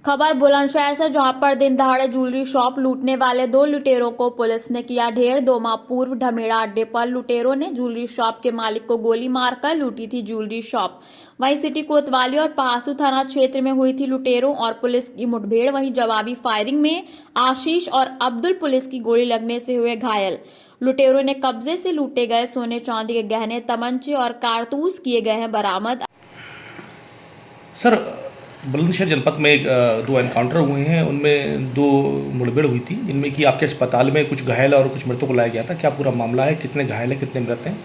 खबर बुलंदशहर से, जहां पर दिन दहाड़े ज्वेलरी शॉप लूटने वाले दो लुटेरों को पुलिस ने किया ढेर। 2 माह पूर्व ढमेड़ा अड्डे पर लुटेरों ने ज्वेलरी शॉप के मालिक को गोली मारकर लूटी थी ज्वेलरी शॉप। वहीं सिटी कोतवाली और पहासू थाना क्षेत्र में हुई थी लुटेरों और पुलिस की मुठभेड़। वहीं जवाबी फायरिंग में आशीष और अब्दुल पुलिस की गोली लगने से हुए घायल। लुटेरों ने कब्जे से लूटे गए सोने चांदी के गहने, तमंचे और कारतूस किए गए हैं बरामद। सर, बुलंदशहर जनपद में दो एनकाउंटर हुए हैं, उनमें दो मुठभेड़ हुई थी जिनमें कि आपके अस्पताल में कुछ घायल और कुछ मृतकों को लाया गया था। क्या पूरा मामला है? कितने घायल हैं, कितने मृत हैं?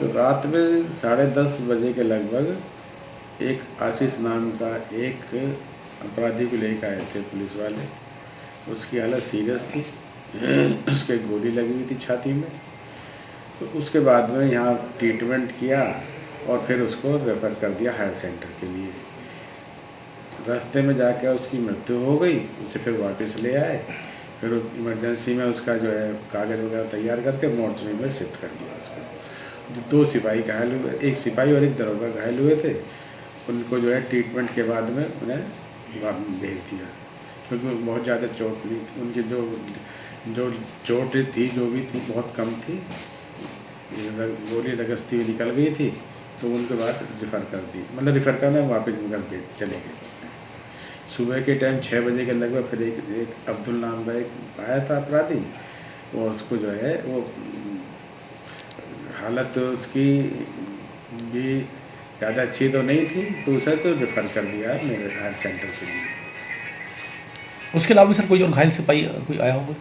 तो रात में 10:30 बजे के लगभग एक आशीष नाम का एक अपराधी को लेकर आए थे पुलिस वाले। उसकी हालत सीरियस थी, उसके गोली लगी हुई थी छाती में। तो उसके बाद में यहाँ ट्रीटमेंट किया और फिर उसको रेफर कर दिया हायर सेंटर के लिए। रास्ते में जाकर उसकी मृत्यु हो गई, उसे फिर वापस ले आए। फिर इमरजेंसी में उसका जो है कागज़ वगैरह तैयार करके मोर्चरी में शिफ्ट कर दिया उसको। जो 2 सिपाही घायल हुए, एक सिपाही और एक दरोगा घायल हुए थे, उनको जो है ट्रीटमेंट के बाद में उन्हें भेज दिया, क्योंकि बहुत ज़्यादा चोट नहीं थी उनकी। जो चोट थी जो भी थी बहुत कम थी, गोली लगस्ती हुई निकल गई थी। तो उनके बाद रिफ़र कर दी, मतलब रिफ़र करना वापस निकल चले गए। सुबह के टाइम 6 बजे के लगभग फिर एक अब्दुल नाम का एक आया था अपराधी, और उसको जो है वो हालत उसकी भी ज़्यादा अच्छी तो नहीं थी, तो उसे तो रेफर कर दिया मेरे हायर सेंटर के लिए। उसके अलावा भी सर कोई और घायल सिपाही कोई आया होगा?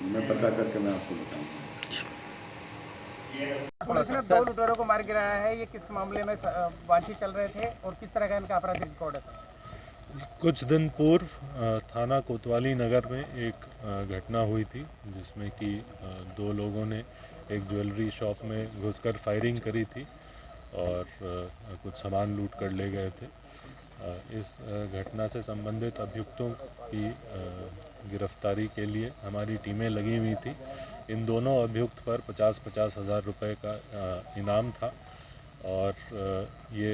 मैं पता करके मैं आपको बताऊँगा। पुलिस ने 2 लुटेरों को मार गिराया है। ये किस मामले में वांछित चल रहे थे और किस तरह का इनका आपराधिक रिकॉर्ड है सर? कुछ दिन पूर्व थाना कोतवाली नगर में एक घटना हुई थी जिसमें कि 2 लोगों ने एक ज्वेलरी शॉप में घुसकर फायरिंग करी थी और कुछ सामान लूट कर ले गए थे। इस घटना से संबंधित अभियुक्तों की गिरफ्तारी के लिए हमारी टीमें लगी हुई थी। इन दोनों अभियुक्त पर 50-50 हज़ार रुपये का इनाम था और ये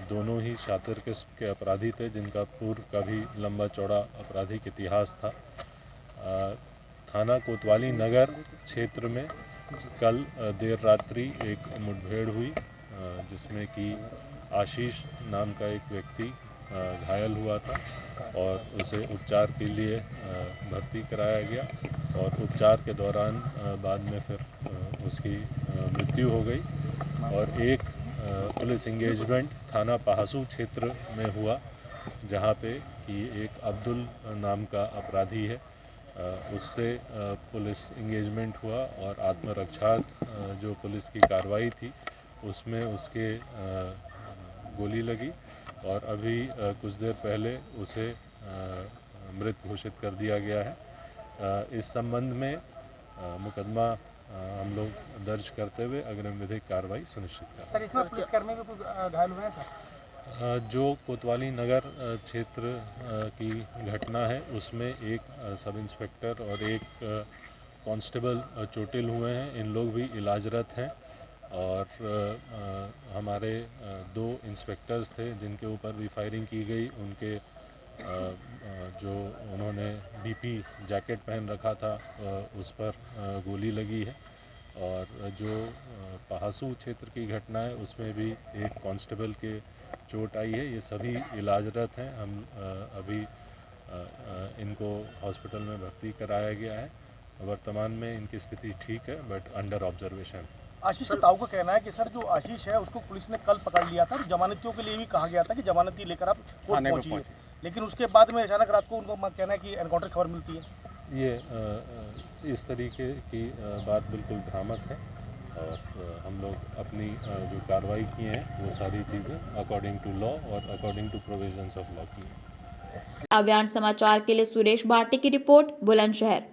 दोनों ही शातिर किस्म के अपराधी थे जिनका पूर्व का भी लंबा चौड़ा आपराधिक इतिहास था। थाना कोतवाली नगर क्षेत्र में कल देर रात्रि एक मुठभेड़ हुई जिसमें कि आशीष नाम का एक व्यक्ति घायल हुआ था और उसे उपचार के लिए भर्ती कराया गया और उपचार के दौरान बाद में फिर उसकी मृत्यु हो गई। और एक पुलिस इंगेजमेंट थाना पहासू क्षेत्र में हुआ जहां पे कि एक अब्दुल नाम का अपराधी है, उससे पुलिस इंगेजमेंट हुआ और आत्मरक्षा जो पुलिस की कार्रवाई थी उसमें उसके गोली लगी और अभी कुछ देर पहले उसे मृत घोषित कर दिया गया है। इस संबंध में मुकदमा हम लोग दर्ज करते हुए अग्रिम विधिक कार्रवाई सुनिश्चित कर रहे हैं। सर, इसमें पुलिसकर्मी भी कुछ घायल हुए हैं सर? जो कोतवाली नगर क्षेत्र की घटना है उसमें एक सब इंस्पेक्टर और एक कांस्टेबल चोटिल हुए हैं। इन लोग भी इलाजरत हैं और हमारे 2 इंस्पेक्टर्स थे जिनके ऊपर भी फायरिंग की गई। उनके जो उन्होंने बीपी जैकेट पहन रखा था उस पर गोली लगी है और जो पहासू क्षेत्र की घटना है उसमें भी एक कांस्टेबल के चोट आई है। ये सभी इलाजरत हैं। हम अभी इनको हॉस्पिटल में भर्ती कराया गया है। वर्तमान में इनकी स्थिति ठीक है बट अंडर ऑब्जर्वेशन। आशीष के ताऊ का कहना है कि सर जो आशीष है उसको पुलिस ने कल पकड़ लिया था, जमानतियों के लिए भी कहा गया था कि जमानती लेकर आप कोर्ट पहुंचिए, लेकिन उसके बाद में अचानक रात को उनको कहना है कि एनकाउंटर खबर मिलती है। ये इस तरीके की बात बिल्कुल भ्रामक है और हम लोग अपनी जो कार्रवाई की हैं वो सारी चीज़ें अकॉर्डिंग टू लॉ और according to provisions of law की हैं। अभियान समाचार के लिए सुरेश भाटी की रिपोर्ट, बुलंदशहर।